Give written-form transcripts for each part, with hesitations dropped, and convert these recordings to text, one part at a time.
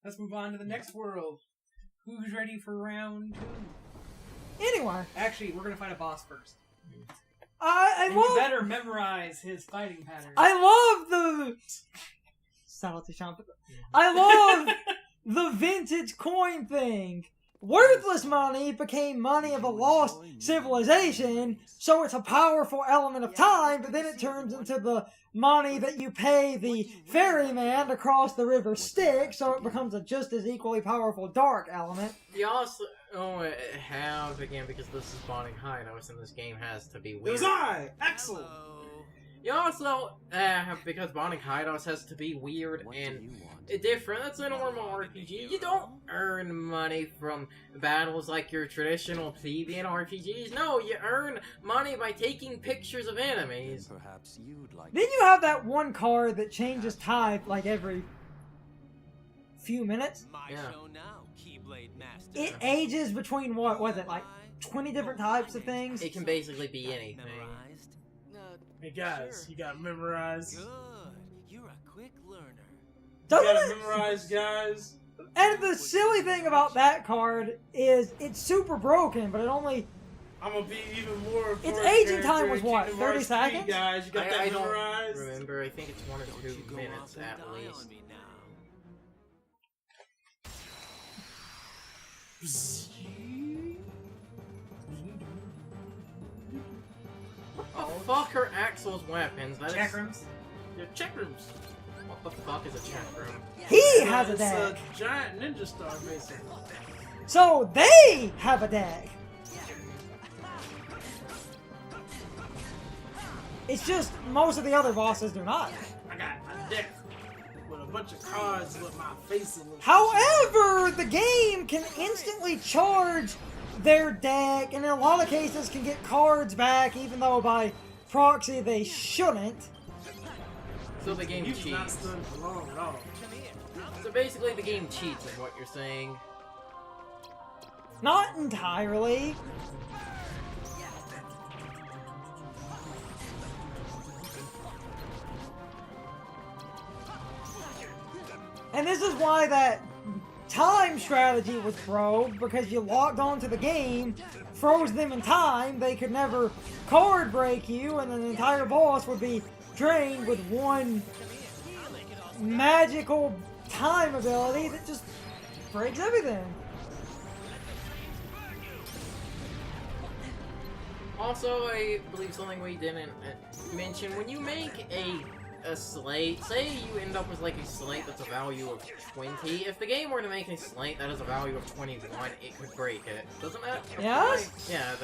Let's move on to the next world. Who's ready for round 2? Anyway. Actually, we're gonna find a boss first. You better memorize his fighting pattern. I love the... Subtlety Champ. I love the vintage coin thing. Worthless money became money of a lost civilization, so it's a powerful element of time, but then it turns into the money that you pay the ferryman to cross the river Styx, so it becomes a just as equally powerful dark element. You also have, again, because this is Bonding Hideouts and this game has to be weird. It was Aexl! You also have, because Bonding Hideouts has to be weird and different. That's a normal RPG. You don't earn money from battles like your traditional plebeian RPGs. No, you earn money by taking pictures of enemies. Perhaps you'd like. Then you have that one card that changes type like every few minutes. Yeah. It ages between what was it, like 20 different types of things? It can basically be anything. Hey guys, you gotta memorize. Good. You're a quick learner. You Doesn't gotta it? memorize, guys. And the silly thing about that card is it's super broken, but it only... I'm gonna be even more. Its for aging character time in was what, Kingdom 30 Hearts 3, seconds? Guys, you got that I don't memorized. remember. I think it's 1 or 2 minutes at least. What the fuck are Axel's weapons? That Check is... rooms. Your check rooms. What the fuck is a check room? He has a It's deck. a giant ninja star, basically. So they have a deck. It's just most of the other bosses do not. I got a deck with a bunch of cards with my face in it. However, the game can instantly charge their deck, and in a lot of cases can get cards back, even though by proxy they shouldn't. So the game You've not cheats. stood for long at all. So basically the game cheats is what you're saying. Not entirely. And this is why that time strategy was broke, because you logged onto the game, froze them in time, they could never card break you, and then the entire boss would be drained with one magical time ability that just breaks everything. Also, I believe something we didn't mention, when you make a slate, say you end up with like a slate that's a value of 20, if the game were to make a slate that has a value of 21, it could break it. Doesn't that apply? Yes? Yeah,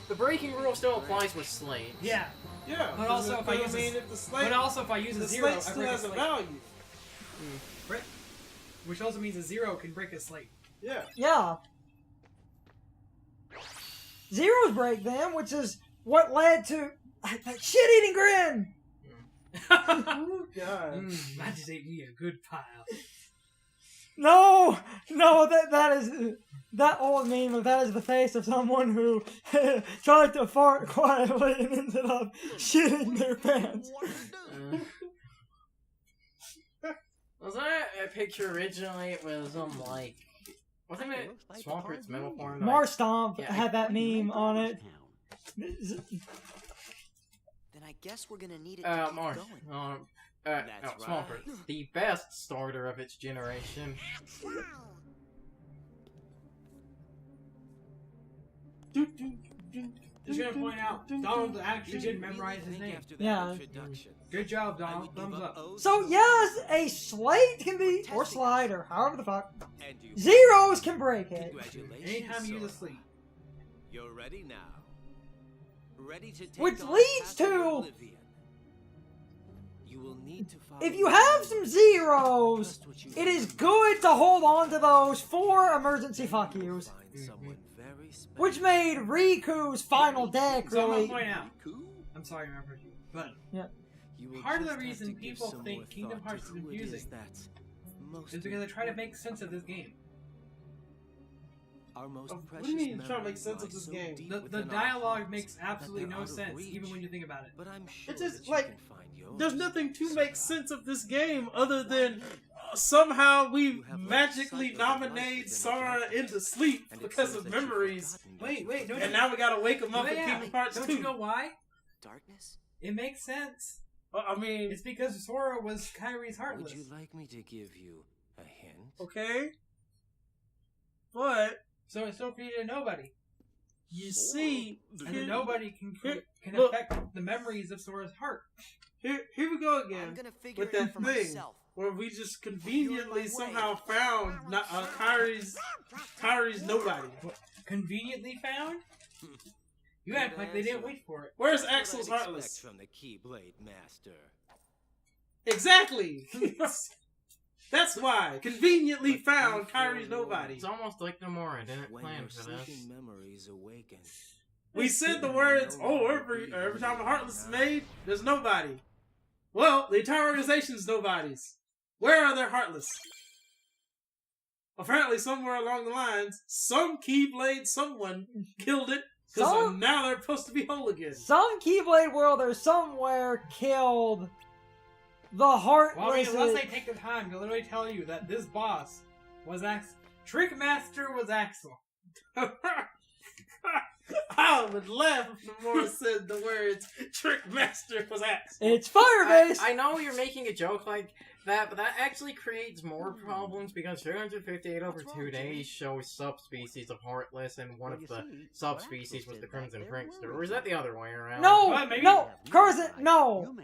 the breaking rule still applies with slates. Yeah. Yeah. But also if I use if the slate, But also if I use a the zero, slate I still break a has a slate. value. Right. Which also means a 0 can break a slate. Yeah. Yeah. Zeros break them, which is what led to that shit-eating grin! Oh god. I just ate me a good pile. No, that old meme of that is the face of someone who tried to fart quietly and ended up shitting their pants. Was that a picture originally? It was like, wasn't it Swampert's metal form? Marstomp Yeah, had that meme on it. Then I guess we're gonna need it to keep Marsh. going. That's Swampert, the best starter of its generation. Just gonna point out, Donald actually did memorize his name. Yeah. Good job, Donald. Thumbs up. So yes, a slate can be, or slide, or however the fuck, zeros can break it. Anytime you use a sleep. You're ready now. Ready to take Which on leads Castle to- Oblivion. You will need to follow If you have some zeros, it is good to hold on to those for emergency fuck yous. Find someone very special. Which made Riku's final deck So I'm really... gonna point out. Riku? I'm sorry, I remembered you. But You will part of the just have reason to give people some think more Kingdom thought Hearts to is who it confusing that's most it's because they try to make sense of this game. Our most What do precious you mean, trying to memory make sense of lies this so game? deep The within our dialogue hearts makes that absolutely they're no out of sense, reach. even when you think about it. But I'm sure It's just that you like, can find yours there's nothing to make somehow. sense of this game other than, somehow we You have magically lost sight of the nominate life Sora within into sleep and it because seems of that you've memories. forgotten Wait, don't And you- now we gotta wake him up Oh, in yeah. Kingdom Hearts Don't 2. you know why? darkness. It makes sense. I mean, It's because Sora was Kyrie's Would Heartless. you like me to give you a hint? okay. But, So it still created a nobody. you see, And the nobody can Look. affect the memories of Sora's heart. here we go I'm again gonna figure with it out that for thing myself. where we just conveniently way. somehow found Kyrie's nobody. Conveniently found? You Good act like they didn't answer. wait for it. Where's That's what Axel's I'd expect Heartless? from the Keyblade Master. Exactly. That's why conveniently But found before Kyrie's nobody. It's almost like Nomura didn't When plan your for this. sleeping memories awaken. We said the words, oh, every time a Heartless is made, there's nobody. Well, the entire organization's nobodies. Where are their Heartless? Apparently, somewhere along the lines, some Keyblade someone killed it, because Some- now they're supposed to be whole again. Some Keyblade Worlder somewhere killed the Heartless. Well, I mean, unless they take the time to literally tell you that this boss was Trickmaster was Aexl. I would laugh if Nomura said the words Trickmaster was Axe. It's Firebase! I know you're making a joke like that, but that actually creates more problems because 358 over 2 days shows subspecies of Heartless, and one of the subspecies was the Crimson Prankster. Or is that the other way around? No, What, maybe- no, Carson, no.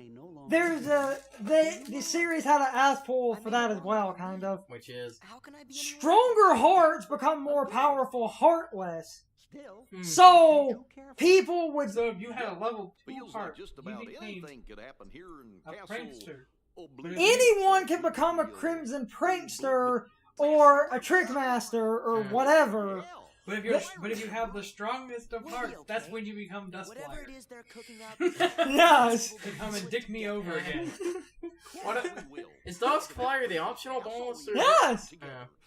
There's the series had an ass pull for that as well, kind of. Which is... How can I be Stronger hearts become more powerful Heartless. hmm. So, people would... So if you had a level 2 Feels heart, like just you about became anything could happen here in a Castle prankster. Oblivion. Anyone can become a Crimson Prankster or a Trickmaster or whatever. But if you have the strongest of hearts, that's when you become whatever it Dustflyer. is they're cooking up? Yes. To come and dick me over again. What is Duskflyer the optional boss? Or... Yes.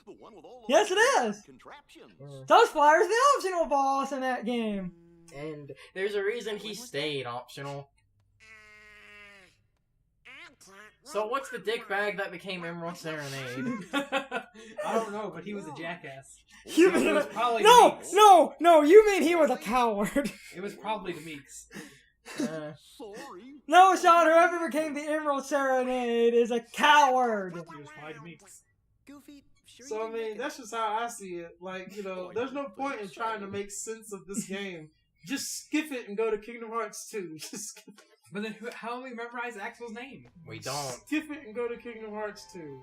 The one with all Yes, those it is. contraptions. Dustflyer's the optional boss in that game. And there's a reason he stayed optional. So what's the dick bag that became Emerald Serenade? I don't know, but he was a jackass. You It mean was probably no, Meeks. no, you mean he was a coward. It was probably the Meeks. Sorry. No, Sean, whoever became the Emerald Serenade is a coward. He was probably the Meeks. Goofy, sure So, you I can make mean, it. that's just how I see it. Like, you know, there's no point in trying to make sense of this game. Just skip it and go to Kingdom Hearts 2. Just skip it. But then how do we memorize Axel's name? We don't. Skip it and go to Kingdom Hearts 2.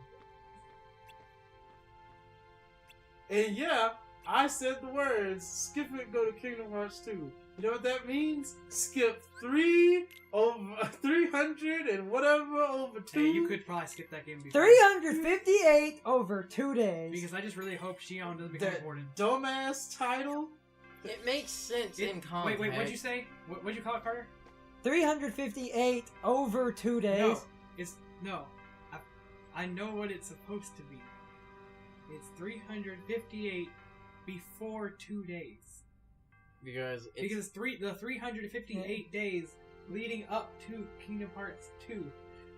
And yeah, I said the words, skip it and go to Kingdom Hearts 2. You know what that means? Skip 300 and whatever over 2. Hey, you could probably skip that game before. 358 over 2 days. Because I just really hope Shion doesn't become That important. dumbass title. It makes sense in context. Wait, what'd you say? What'd you call it, Carter? 358 over 2 days. No, it's no. I know what it's supposed to be. It's 358 before 2 days. Because it's... Because the 358 days leading up to Kingdom Hearts 2.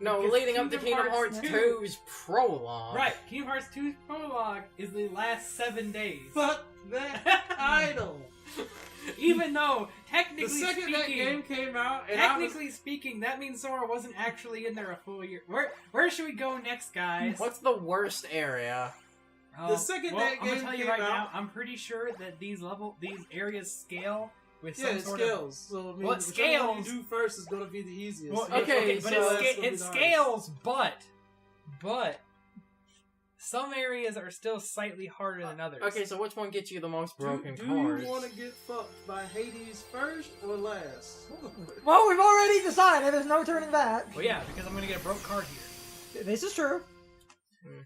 No, Because leading up to Kingdom Hearts 2's prologue. Right, Kingdom Hearts 2's prologue is the last 7 days. Fuck that title. Even though, The technically second that game speaking, came out, and I was technically speaking, that means Sora wasn't actually in there a full year. Where should we go next, guys? What's the worst area? The second that I'm gonna game tell you came right out- now, I'm pretty sure that these areas scale with yeah, some it sort scales. So I mean, Well, it whichever one you scales. do first is going to be the easiest. Well, Okay, but so that's it gonna be it the scales, but some areas are still slightly harder than others. Okay, so which one gets you the most broken do cars? you want to get fucked by Hades first or last? Well, we've already decided. There's no turning back. Well, yeah, because I'm gonna get a broke card here. This is true. Hmm.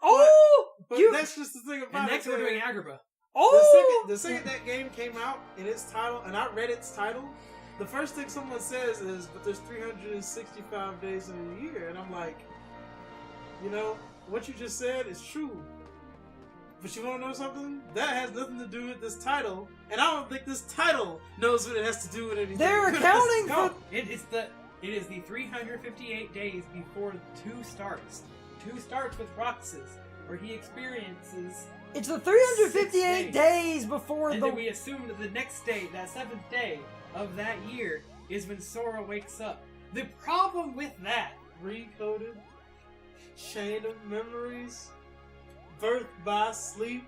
Oh! But You... that's just the thing about And next it. we're doing Agrabah. Oh! The second that game came out and its title, and I read its title, the first thing someone says is, "But there's 365 days in a year," and I'm like, you know, what you just said is true. But you want to know something? That has nothing to do with this title, and I don't think this title knows what it has to do with anything. They're accounting No, for... it is the 358 days before 2 starts. 2 starts with Roxas, where he experiences, It's the 358 6 days before and the. then we assume that the next day, that 7th day of that year, is when Sora wakes up. The problem with that, Recoded, chain of memories, birth by sleep,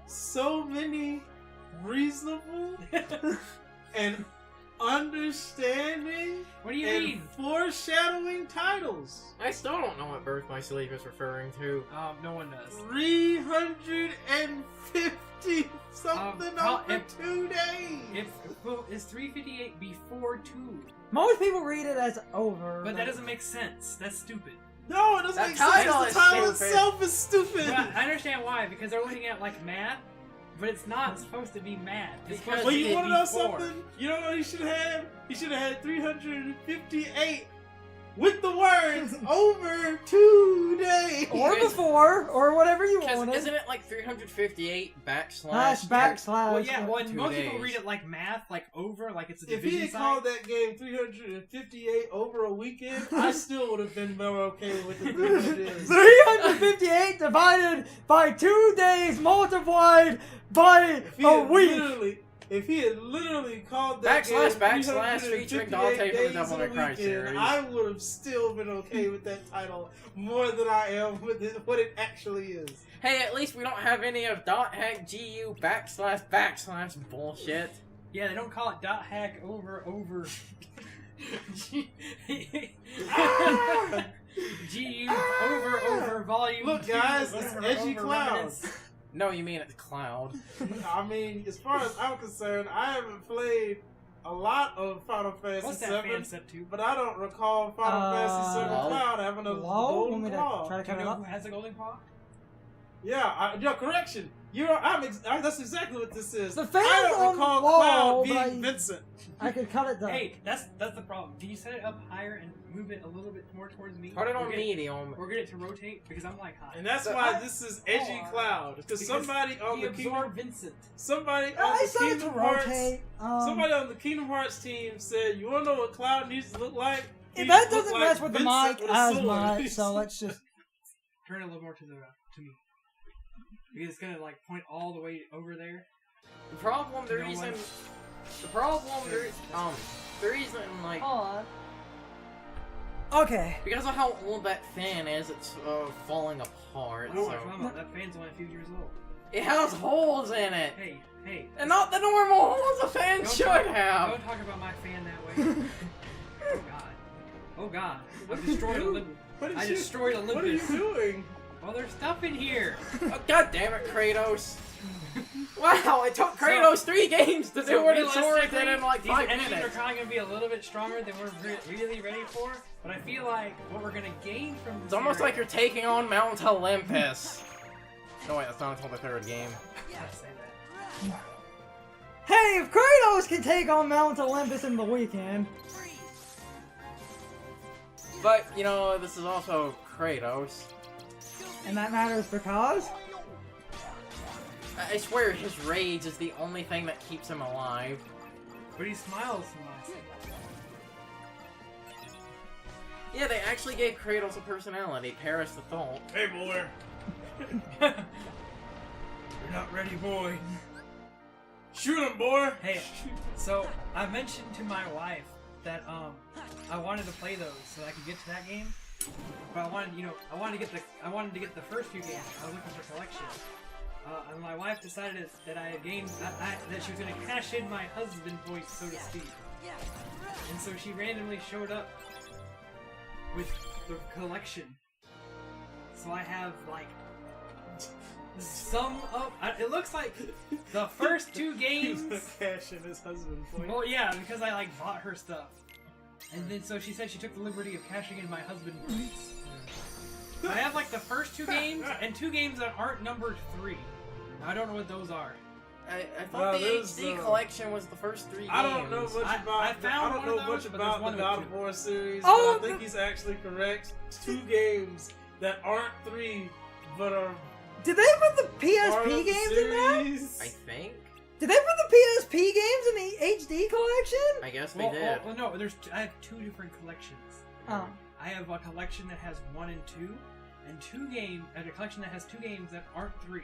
so many reasonable and understanding what do you and mean? foreshadowing titles. I still don't know what Birth by Sleep is referring to. No one does. 350 something over 2 days. Is 358 before 2? Most people read it as over. But that doesn't make sense. That's stupid. No, it doesn't That make sense. title The is title stupid. itself is stupid. But I understand why, because they're looking at like math, but it's not supposed to be math. It's Because- supposed Well, to you be want to know before. something? You know what he should have had? He should have had 358 with the words over 2 days. or before, or whatever you Because wanted. isn't it like 358 Slash backslash? backslash. Well, yeah, when 2 most people days. read it like math, like over, like it's a If division he had sign. called that game 358 over a weekend, I still would have been more okay with it than it is. 358 divided by 2 days multiplied by a week. If he had literally called that Backslash, game backslash, 358 featuring Dante from the days Devil in May a Cry weekend, series. I would have still been okay with that title more than I am with what it actually is. Hey, at least we don't have any of .hack GU backslash bullshit. Yeah, they don't call it dot hack over. GU over volume. Look, 2, guys, it's over, Edgy over Cloud. remnants. No, you mean it's Cloud. I mean, as far as I'm concerned, I haven't played a lot of Final Fantasy What's that 7, fan set to? but I don't recall Final Fantasy 7 Lol. Cloud having a Hello? golden Want me to claw. try to Do you cut it know up? who has a golden claw? Yeah, correction. That's exactly what this is. The fans I don't on recall the wall, Cloud but being Vincent. I could cut it down. Hey, that's the problem. Do you set it up higher and move it a little bit more towards me? Put it on Or get medium. Or get it to rotate because I'm like high. And that's So why I- this is Edgy Oh, Cloud. Because somebody on he the Kingdom, absorbed Vincent. somebody on I the said to Kingdom Hearts, rotate. somebody on the Kingdom Hearts team said, "You want to know what Cloud needs to look like? He If that needs to look doesn't like mess with the Vincent mic with a as sword." much, so let's just. Turn it a little more to me. Because it's gonna like point all the way over there. The problem, the No reason, one- the problem, the reason, like, Okay. because of how old that fan is, it's falling apart. I don't know what So you're talking about. That fan's only a few years old. it has holes in it, Hey. and not the normal holes a fan Don't should talk- have. Don't talk about my fan that way. Oh god. I've destroyed Olympus. What did I you- destroyed What are Olympus. you doing? Well, there's stuff in here. Oh, God damn it, Kratos! Wow, it took Kratos 3 games to do what it's Sora did in like these 5 enemies are minutes. probably gonna be a little bit stronger than we're really ready for. But I feel like what we're gonna gain from this It's almost area- like you're taking on Mount Olympus. No wait, that's not until the 3rd game. Let's say that. Hey, if Kratos can take on Mount Olympus in the weekend, But, you know, this is also Kratos. and that matters because. I swear his rage is the only thing that keeps him alive. But he smiles from last night. Yeah, they actually gave Kratos a personality, Paris the Thought. Hey, boy. You're not ready, boy. Shoot him, boy. Hey, so I mentioned to my wife that I wanted to play those so that I could get to that game. But I wanted to get the first few games. I was looking for collection. And my wife decided that I had gained that she was gonna cash in my husband voice, so to speak. And so she randomly showed up with the collection. So I have like some of. It looks like the first 2 games. Cash in his husband. Point. Well, yeah, because I like bought her stuff. And then so she said she took the liberty of cashing in my husband points. I have like the first 2 games and 2 games that aren't numbered 3. I don't know what those are. I thought Well, the there's, HD collection was the first 3 games. I don't know much I about. found I don't one know of those, much but there's about one the with God 2. of War series, Oh, but I think he's actually correct. 2 games that aren't 3, but are Did they put the part of PSP the games in that? series. I think? Did they put the PSP games in the HD collection? I guess they Well, did. well, no, I have 2 different collections. Oh. I have a collection that has 1 and 2, and a collection that has 2 games that aren't 3.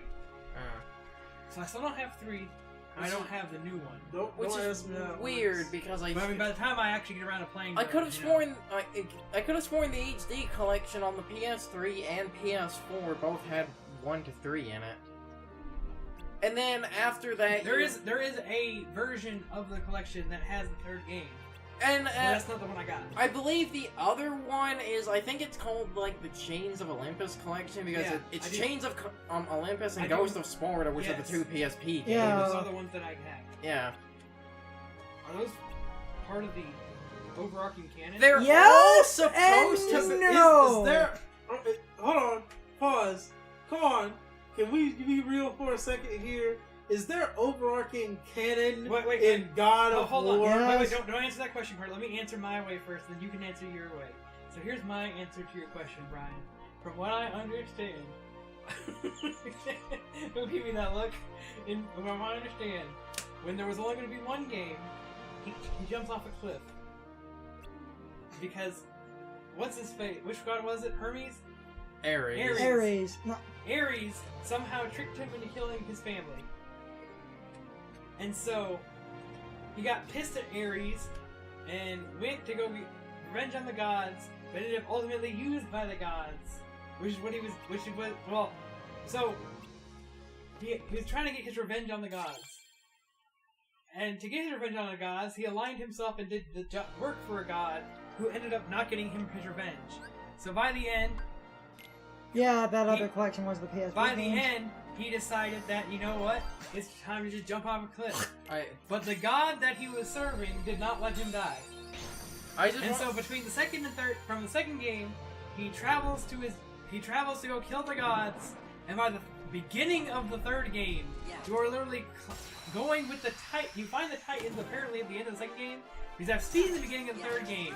So I still don't have 3. I don't have the new one. Which is weird because But I mean, by the time I actually get around to playing, I could have sworn I could have sworn the HD collection on the PS3 and PS4 both had 1 to 3 in it. And then after that, there is a version of the collection that has the 3rd game. And well, that's not the one I got. I believe the other one is, I think it's called like the Chains of Olympus collection because it's Chains of Olympus and Ghost of Sparta, which are the 2 PSP games. Yeah. Those are the ones that I have. Yeah. Are those part of the overarching canon? They're all Yes supposed and to be. no. Is there... Hold on. Pause. Come on. Can we be real for a second here? Is there overarching canon in God of hold War? on. Yes. Wait, don't answer that question, Carter. Let me answer my way first, then you can answer your way. So here's my answer to your question, Brian. From what I understand... Don't give me that look. From what I understand, when there was only going to be 1 game, he jumps off a cliff. Because... What's his face? Which god was it? Hermes? Ares. Ares. No. Ares somehow tricked him into killing his family. And so, he got pissed at Ares and went to go be revenge on the gods, but ended up ultimately used by the gods, so he was trying to get his revenge on the gods. And to get his revenge on the gods, he aligned himself and did the work for a god who ended up not getting him his revenge. So by the end... Yeah, that other collection was the PSP By the games. end, he decided that, you know what, it's time to just jump off a cliff. But the god that he was serving did not let him die. So between the second and third, from the second game, he travels to go kill the gods, and by the beginning of the 3rd game, you are literally going with the you find the Titans apparently at the end of the 2nd game, because I've seen the beginning of the 3rd game.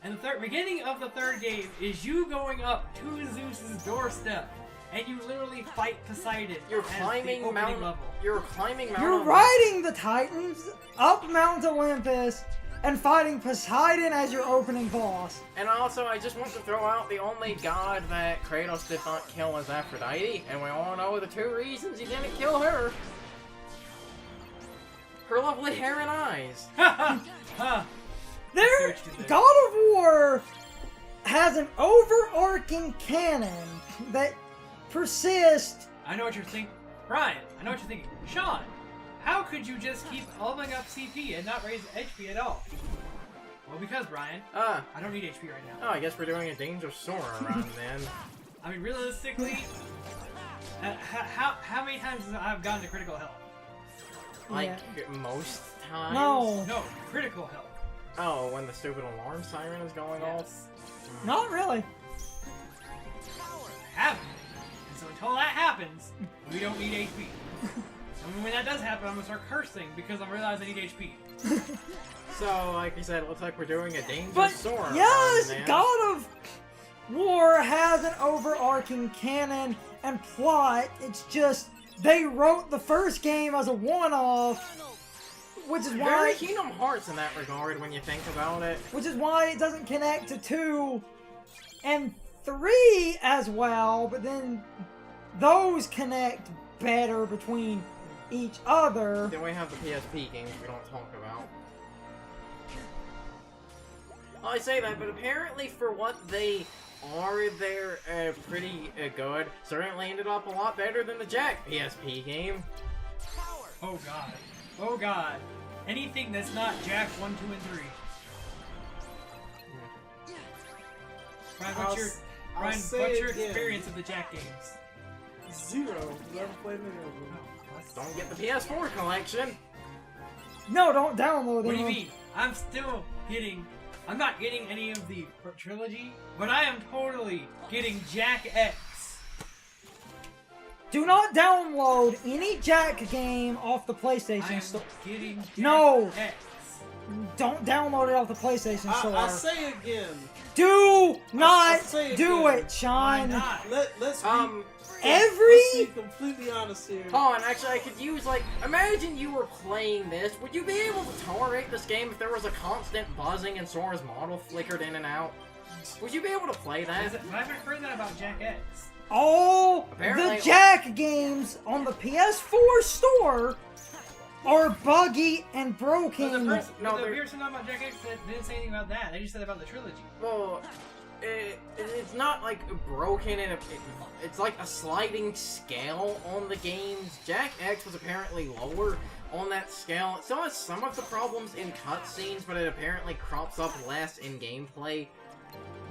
And the beginning of the 3rd game is you going up to Zeus's doorstep, and you literally fight Poseidon. You're climbing Mount. Level. You're climbing Mount. You're riding the Titans up Mount Olympus and fighting Poseidon as your opening boss. And also, I just want to throw out the only god that Kratos did not kill is Aphrodite, and we all know the 2 reasons he didn't kill her. Her lovely hair and eyes. God of War has an overarching canon that persists. I know what you're thinking. Brian, I know what you're thinking. Sean, how could you just keep leveling up CP and not raise HP at all? Well, because, Brian, I don't need HP right now. Oh, I guess we're doing a Danger Sora run then. I mean, realistically, how many times have I gotten to critical health? Like, most times? No, critical health. Oh, when the stupid alarm siren is going off? Not really. Happen. And so until that happens, we don't need HP. And when that does happen, I'm gonna start cursing because I realize I need HP. So, like you said, it looks like we're doing a Danger But Sora yes, run, man. God of War has an overarching canon and plot. It's just they wrote the first game as a one-off. Which is why Very Kingdom Hearts in that regard when you think about it. Which is why it doesn't connect to 2 and 3 as well, but then those connect better between each other. Then we have the PSP games we don't talk about. Well, I say that, but apparently for what they are, they're pretty good. Certainly ended up a lot better than the Jack PSP game. Oh god. Oh god. Anything that's not Jack 1, 2, and 3. Brian, what's your experience of the Jack games? 0. Never played any of them. Don't get the PS4 collection. No, don't download them. What do you mean? I'm not getting any of the trilogy, but I am totally getting Jack X. Do not download any Jack game off the PlayStation Store. Getting Jack No! X. Don't download it off the PlayStation Store. I say again. Do not say do again. it, Sean. Why not? Let's Every be completely honest here. Oh, and actually I could use, like, imagine you were playing this. Would you be able to tolerate this game if there was a constant buzzing and Sora's model flickered in and out? Would you be able to play that? I haven't heard that about Jack X. All Apparently- the Jack games on the PS4 store are buggy and broken. The they're- person talking about Jack X didn't say anything about that. They just said about the trilogy. Well, it's not like broken, and it's like a sliding scale on the games. Jack X was apparently lower on that scale. It still has some of the problems in cutscenes, but it apparently crops up less in gameplay.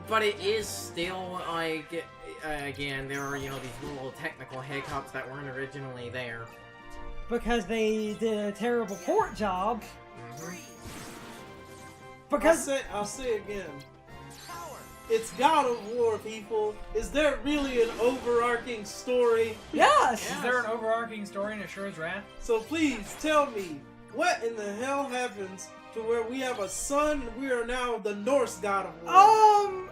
But it is still like, again, there are, you know, these little technical hiccups that weren't originally there. Because they did a terrible port job. Mhm. Because I'll say again. It's God of War, people. Is there really an overarching story? yes, Is there an overarching story in Asura's Wrath? So please tell me, what in the hell happens to where we have a son and we are now the Norse God of War?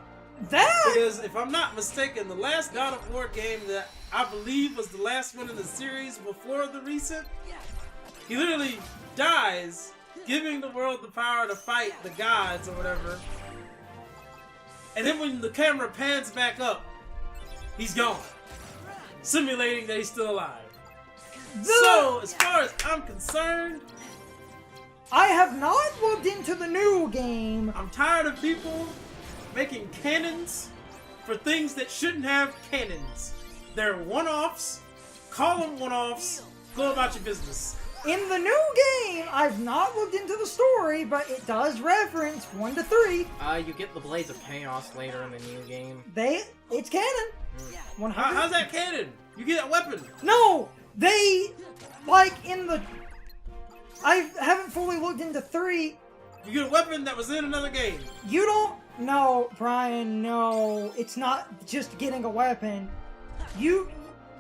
that Because if I'm not mistaken, the last God of War game that I believe was the last one in the series before the recent, he literally dies, giving the world the power to fight the gods or whatever. And then when the camera pans back up, he's gone. Simulating that he's still alive. So, as far as I'm concerned, I have not looked into the new game. I'm tired of people making cannons for things that shouldn't have cannons. They're one-offs. Call them one-offs. Go about your business. In the new game, I've not looked into the story, but it does reference 1 to 3. You get the Blades of Chaos later in the new game. It's canon. 100. How's that canon? You get a weapon. No, they like in the. I haven't fully looked into 3. You get a weapon that was in another game. You don't know, Brian. No, it's not just getting a weapon. You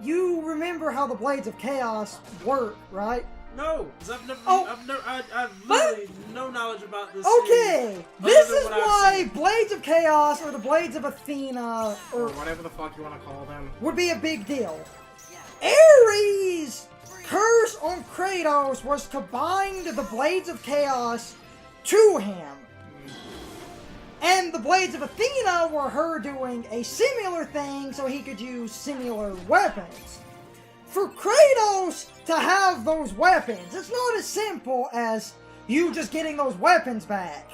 remember how the Blades of Chaos work, right? No, because Oh. I've literally no knowledge about this. Okay, series this other than is what I've why seen. Blades of Chaos or the Blades of Athena Or or whatever the fuck you want to call them. would be a big deal. Ares' curse on Kratos was to bind the Blades of Chaos to him. And the Blades of Athena were her doing a similar thing so he could use similar weapons. For Kratos to have those weapons, it's not as simple as you just getting those weapons back.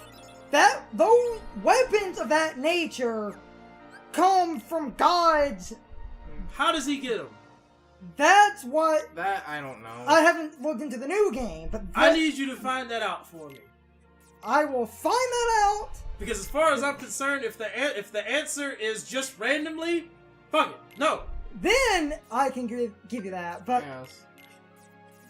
Those weapons of that nature come from gods. How does he get them? That's what That, I don't know. I haven't looked into the new game, but I need you to find that out for me. I will find that out. Because as far as I'm concerned, if the answer is just randomly, fuck it, no. Then I can give you that. But Yes.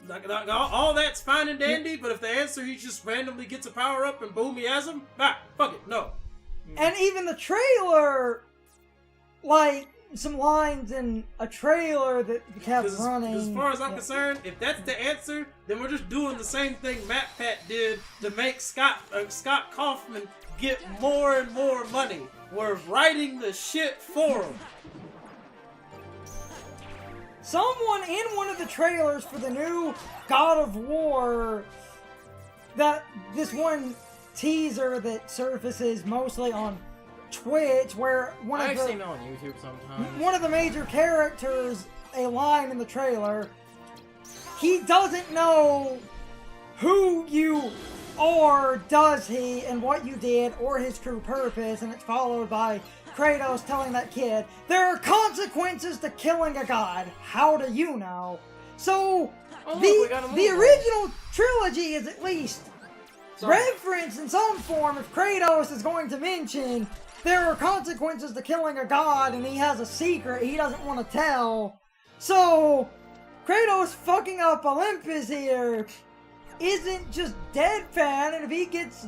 Like, all that's fine and dandy, but if the answer he just randomly gets a power up and boom, he has him, fuck it, no. and even the trailer, like some lines in a trailer that kept Because running. as far as I'm yeah. concerned, if that's the answer, then we're just doing the same thing MatPat did to make Scott Kaufman get more and more money. We're writing the shit for him. Someone in one of the trailers for the new God of War, this one teaser that surfaces mostly on Twitch, where I've seen it on YouTube sometimes. one of the major characters, a line in the trailer, he doesn't know who you are, does he, and what you did, or his true purpose, and it's followed by Kratos telling that kid, there are consequences to killing a god. How do you know? So, Oh, look, we got a the movie. original trilogy is at least Sorry. referenced in some form if Kratos is going to mention there are consequences to killing a god and he has a secret he doesn't want to tell. So, Kratos fucking up Olympus here isn't just deadpan, and if he gets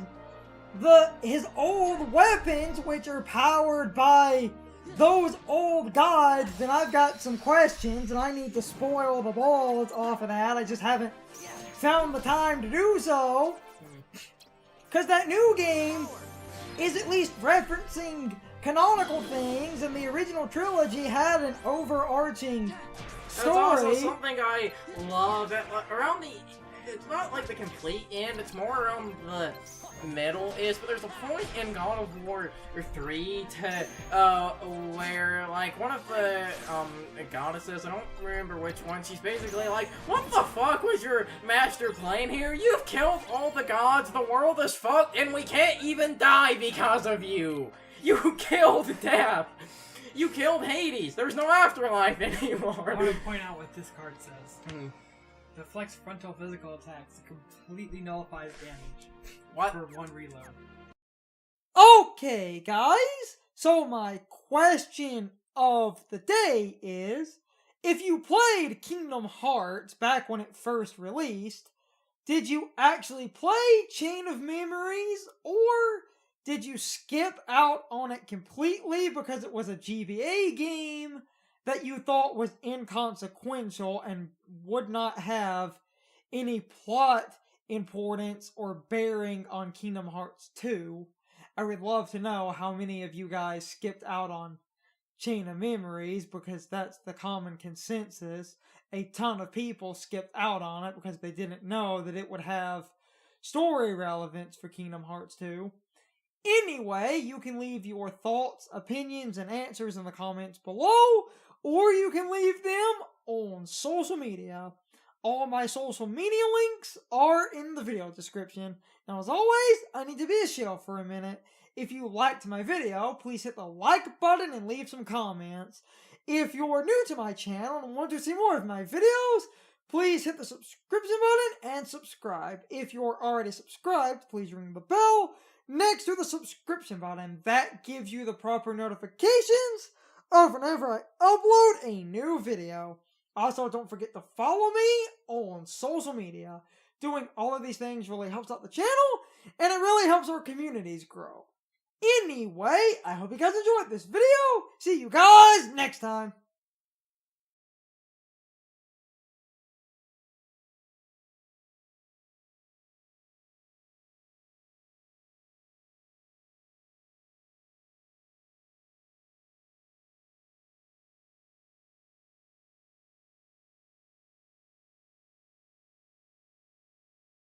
his old weapons, which are powered by those old gods, then I've got some questions, and I need to spoil the balls off of that. I just haven't found the time to do so. Because that new game is at least referencing canonical things, and the original trilogy had an overarching That's also story. something I love. Around it's not like the complete end, it's more around the middle-ish, but there's a point in God of War 3 where, like, one of the, goddesses, I don't remember which one, she's basically like, what the fuck was your master plan here? You've killed all the gods, the world is fucked, and we can't even die because of you! You killed Death! You killed Hades! There's no afterlife anymore! I want to point out what this card says. Hmm. Deflects frontal physical attacks, completely nullifies damage. What? For 1 reload. Okay, guys. So my question of the day is, if you played Kingdom Hearts back when it first released, did you actually play Chain of Memories, or did you skip out on it completely because it was a GBA game that you thought was inconsequential and would not have any plot importance or bearing on Kingdom Hearts 2? I would love to know how many of you guys skipped out on Chain of Memories, because that's the common consensus. A ton of people skipped out on it because they didn't know that it would have story relevance for Kingdom Hearts 2. Anyway, you can leave your thoughts, opinions, and answers in the comments below, or you can leave them on social media. All my social media links are in the video description. Now, as always, I need to be a shill for a minute. If you liked my video, please hit the like button and leave some comments. If you're new to my channel and want to see more of my videos, please hit the subscription button and subscribe. If you're already subscribed, please ring the bell next to the subscription button. That gives you the proper notifications of whenever I upload a new video. Also, don't forget to follow me on social media. Doing all of these things really helps out the channel, and it really helps our communities grow. Anyway, I hope you guys enjoyed this video. See you guys next time.